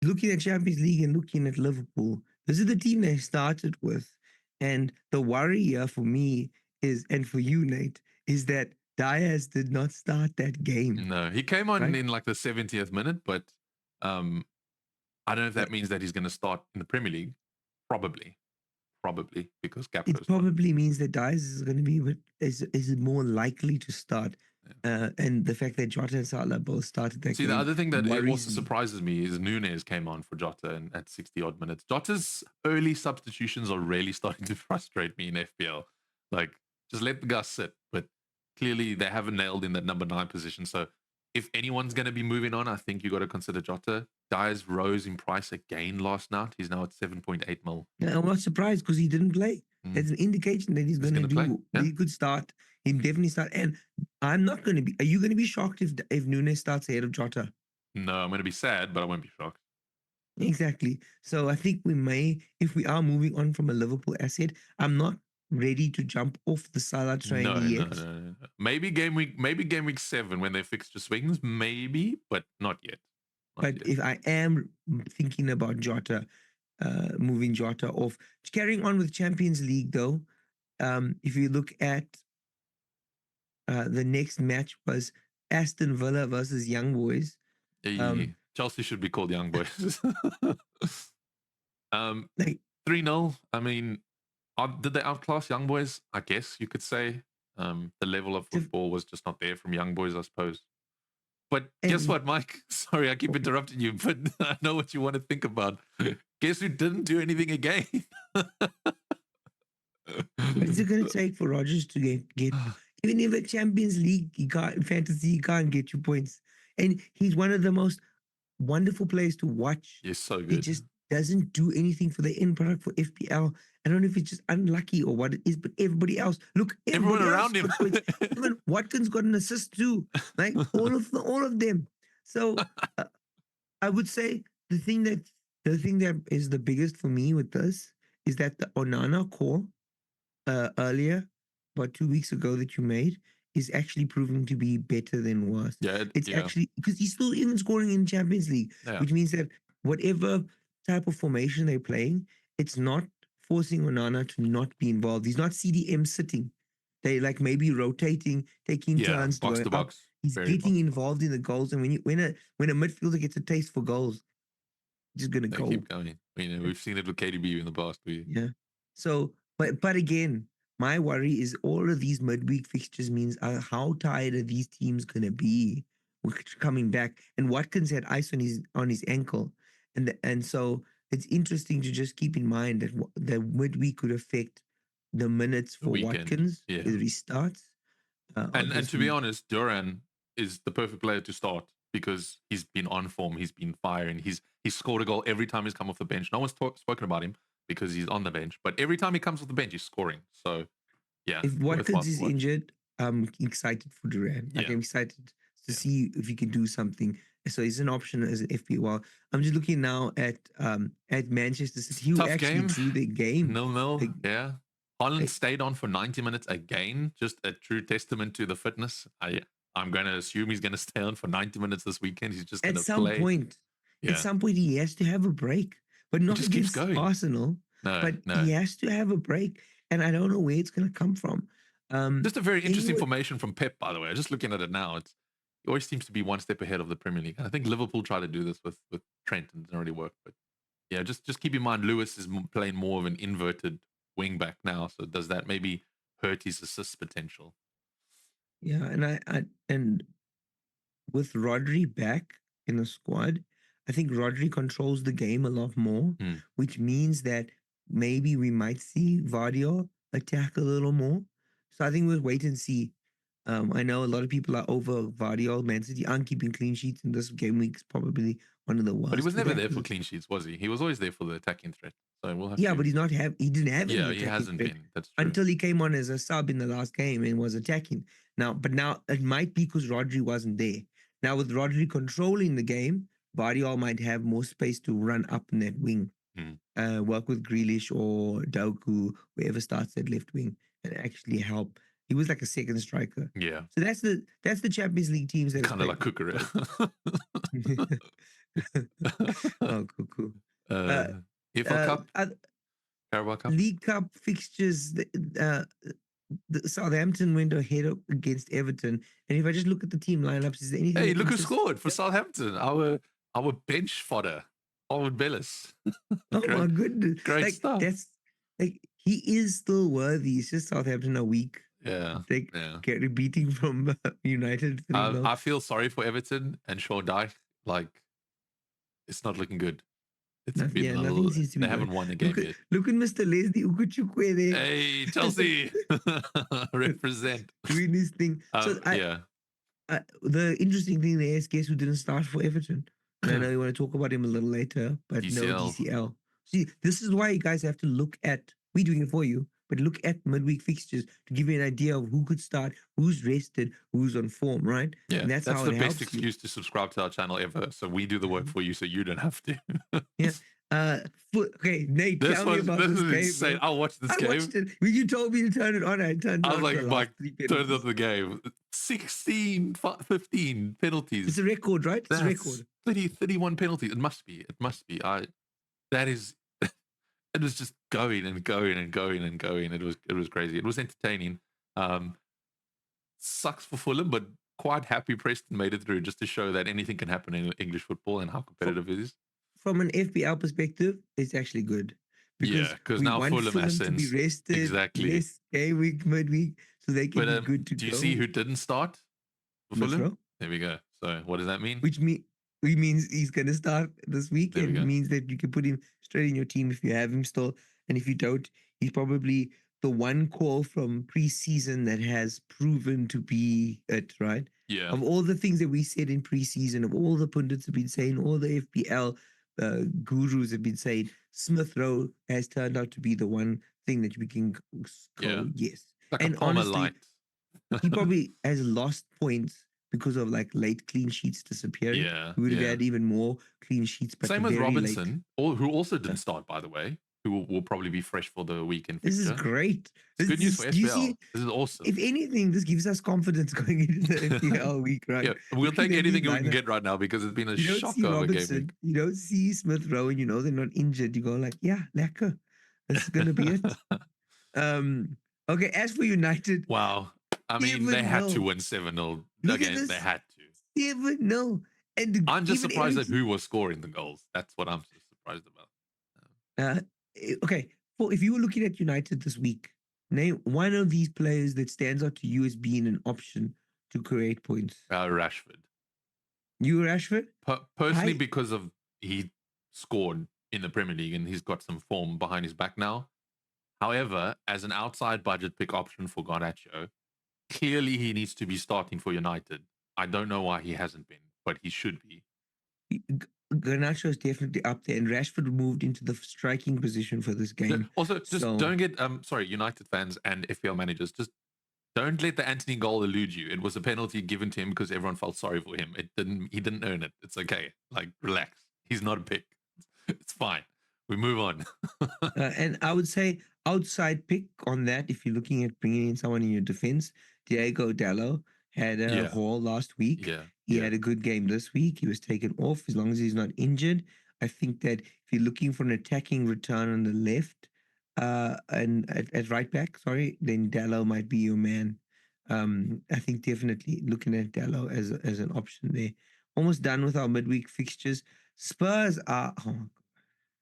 looking at Champions League and looking at Liverpool, this is the team they started with. And the worry here for me is, and for you, Nate, is that Diaz did not start that game, No, he came on right? in like the 70th minute, but I don't know if that But means that he's going to start in the Premier League. Probably because it Gakpo's not. probably means that Diaz is going to be is more likely to start. Yeah. And the fact that Jota and Salah both started that See, the game other thing that it worries also me. surprises me is Nunes came on for Jota at 60 odd minutes. Jota's early substitutions are really starting to frustrate me in FPL. Like, just let the guy sit. But clearly, they haven't nailed in that number 9 position. So, if anyone's going to be moving on, I think you got to consider Jota. Diaz rose in price again last night. He's now at 7.8 mil. Now, I'm not surprised because he didn't play. That's an indication that he's He's going to going to play. do. Yeah. He could start. He definitely start. And I'm not going to be. Are you going to be shocked if Nunes starts ahead of Jota? No, I'm going to be sad, but I won't be shocked. Exactly. So I think we may, if we are moving on from a Liverpool asset, I'm not ready to jump off the Salah train yet. No. Maybe game week 7 when their fixture swings, maybe, but not yet. But if I am thinking about Jota, moving Jota off, carrying on with Champions League though, if you look at the next match was Aston Villa versus Young Boys. Chelsea should be called Young Boys. Like 3-0. I mean, did they outclass Young Boys? I guess you could say. The level of football was just not there from Young Boys, I suppose. But guess what, Mike? Sorry, I keep interrupting you, but I know what you want to think about. Guess who didn't do anything again? What is it going to take for Rodgers to get even if a Champions League fantasy, he can't get you points, and he's one of the most wonderful players to watch. He's so good. He just doesn't do anything for the end product for FPL. I don't know if it's just unlucky or what it is, but everybody else, look, everyone around him. Even Watkins got an assist too, like all of them. So I would say the thing that is the biggest for me with this is that the Onana call earlier, about 2 weeks ago, that you made is actually proving to be better than worse. Yeah, it's actually because he's still even scoring in Champions League, which means that whatever type of formation they're playing, it's not forcing Onana to not be involved. He's not CDM sitting. They like maybe rotating, taking turns, box to box. He's getting involved in the goals, and when a midfielder gets a taste for goals, just gonna go. Keep going. We've seen it with KDB in the past. Yeah. So, but again, my worry is all of these midweek fixtures means how tired are these teams gonna be coming back? And Watkins had ice on his ankle, and so it's interesting to just keep in mind that the midweek could affect the minutes for Watkins as he starts. And to be honest, Duran is the perfect player to start because he's been on form, he's been firing, he's scored a goal every time he's come off the bench. No one's spoken about him because he's on the bench, but every time he comes off the bench, he's scoring. So, yeah. If Watkins is injured, I'm excited for Duran. Like, I'm excited to see if he can do something. So he's an option as an FPL. I'm just looking now at Manchester City, who actually drew the game. 0-0, yeah. Holland stayed on for 90 minutes again. Just a true testament to the fitness. I'm going to assume he's going to stay on for 90 minutes this weekend. He's just going to play. At some point, he has to have a break, but not against Arsenal. No. He has to have a break, and I don't know where it's going to come from. Just a very interesting formation from Pep, by the way. Just looking at it now, he always seems to be one step ahead of the Premier League. And I think Liverpool tried to do this with Trent and it didn't really work. But yeah, just keep in mind, Lewis is playing more of an inverted wing back now. So does that maybe hurt his assist potential? Yeah, and with Rodri back in the squad, I think Rodri controls the game a lot more, which means that maybe we might see Vardy attack a little more. So I think we'll wait and see. I know a lot of people are over Vardy. Man City aren't keeping clean sheets, and this game week's probably one of the worst. But he was never there for clean sheets, was he? He was always there for the attacking threat. So we'll have but he didn't have any attacking he hasn't been. That's true. Until he came on as a sub in the last game and was attacking. Now it might be because Rodri wasn't there. Now with Rodri controlling the game, Vardy might have more space to run up in that wing, work with Grealish or Doku, whoever starts at left wing, and actually help. He was like a second striker. Yeah. So that's the Champions League teams that kind of like Cucurella. Oh, cool. EFL Cup, Carabao Cup. League Cup fixtures. The Southampton went ahead against Everton, and if I just look at the team lineups, is there anything? Hey, look who scored for Southampton. Our bench fodder, Alwyn Bellis. Oh my goodness! Great stuff. That's he is still worthy. It's just Southampton are weak. Yeah, get beating from United. I feel sorry for Everton and Shaw Dyke. Like, it's not looking good. It's been nothing seems to be. They haven't won the game yet. Look at Mr. Leslie Ukuchukwe there. Hey, Chelsea, represent. Doing this thing. The interesting thing there is, guess who didn't start for Everton? And I know you want to talk about him a little later, but DCL. No DCL. See, this is why you guys have to look at. We're doing it for you, but look at midweek fixtures to give you an idea of who could start, who's rested, who's on form, right? Yeah, and that's how the it best helps excuse to subscribe to our channel ever. So we do the work for you, so you don't have to. Yeah. Okay, Nate, tell me about this game. Insane. I'll watch this game. Watched it. When you told me to turn it on, I turned it on. I was like, Mike, turn up the game. 16, 15 penalties. It's a record, right? It's a record. 31 penalties. It must be. It was just going and going and going and going. It was crazy. It was entertaining. Sucks for Fulham, but quite happy Preston made it through, just to show that anything can happen in English football and how competitive it is. From an FPL perspective, it's actually good. Because now Fulham has to be rested, exactly. Less game week, midweek, so they can be good to go. Do you see who didn't start for Fulham? There we go. So what does that mean? Which means he's going to start this week. It means that you can put him straight in your team if you have him still. And if you don't, he's probably the one call from preseason that has proven to be it, right? Yeah. Of all the things that we said in preseason, of all the pundits have been saying, all the FPL gurus have been saying, Smith Rowe has turned out to be the one thing that we can go, yes. Like and honestly, he probably has lost points because of like late clean sheets disappearing. Yeah. We would have had even more clean sheets. But same with Robinson, who also didn't start, by the way, who will probably be fresh for the weekend fixture. This is great. Good news for FPL. This is awesome. If anything, this gives us confidence going into the FPL week, right? Yeah, we'll take anything we can get right now because it's been a shocker of a game week. You don't see Smith Rowe and you know they're not injured. You go like, yeah, lekker. This is going to be it. Okay, as for United. Wow. I mean, they had to win 7-0 again. They had to. 7-0. And I'm just surprised at who was scoring the goals. That's what I'm surprised about. Okay, well, if you were looking at United this week, name one of these players that stands out to you as being an option to create points. Rashford. You Rashford? Personally, because of he scored in the Premier League and he's got some form behind his back now. However, as an outside budget pick option for Garnacho, clearly he needs to be starting for United. I don't know why he hasn't been, but he should be. Garnacho is definitely up there, and Rashford moved into the striking position for this game. Also, just don't get United fans and FPL managers, just don't let the Anthony goal elude you. It was a penalty given to him because everyone felt sorry for him. He didn't earn it. It's okay. Like, relax. He's not a pick. It's fine. We move on. And I would say outside pick on that, if you're looking at bringing in someone in your defense, Diego Dallo had a haul last week. Yeah. He had a good game this week. He was taken off as long as he's not injured. I think that if you're looking for an attacking return on the left and at right back, then Dallo might be your man. I think definitely looking at Dallo as an option there. Almost done with our midweek fixtures. Spurs are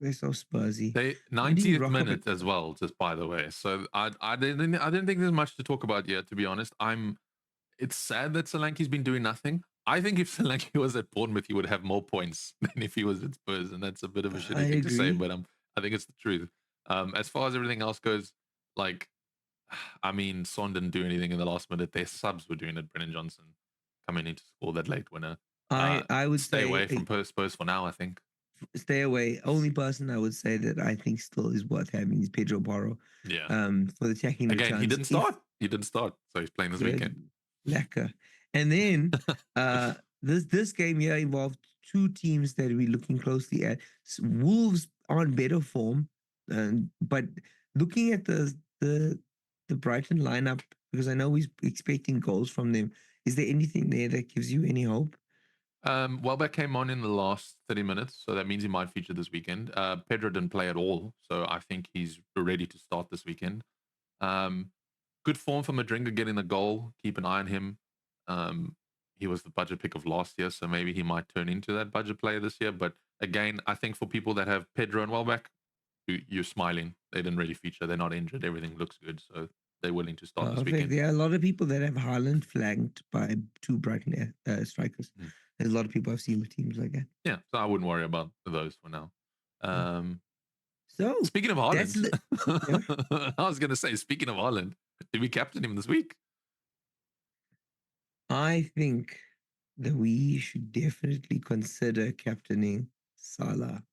they're so Spursy. They 90th minute as well, just by the way. So I didn't think there's much to talk about yet, to be honest. It's sad that Solanke's been doing nothing. I think if Solanke was at Bournemouth, he would have more points than if he was at Spurs, and that's a bit of a shitty thing to say, but I think it's the truth. As far as everything else goes, Son didn't do anything in the last minute. Their subs were doing it. Brennan Johnson coming in to score that late winner. I would stay away from Spurs for now, I think. Stay away. Only person I would say that I think still is worth having is Pedro Porro. Yeah. For the attacking returns. Again, he didn't start. So he's playing this weekend. Lekker. And then this game here involved two teams that we're looking closely at. Wolves are in better form, but looking at the Brighton lineup, because I know we're expecting goals from them. Is there anything there that gives you any hope? Welbeck came on in the last 30 minutes, so that means he might feature this weekend. Pedro didn't play at all, so I think he's ready to start this weekend. Good form for Madringa getting the goal. Keep an eye on him. He was the budget pick of last year, so maybe he might turn into that budget player this year. But again, I think for people that have Pedro and Welbeck, you're smiling. They didn't really feature. They're not injured. Everything looks good, so they're willing to start this weekend. There are a lot of people that have Haaland flanked by two Brighton strikers. There's a lot of people I've seen with teams like that. Yeah, so I wouldn't worry about those for now. So speaking of Haaland, I was going to say, speaking of Haaland, did we captain him this week? I think that we should definitely consider captaining Salah.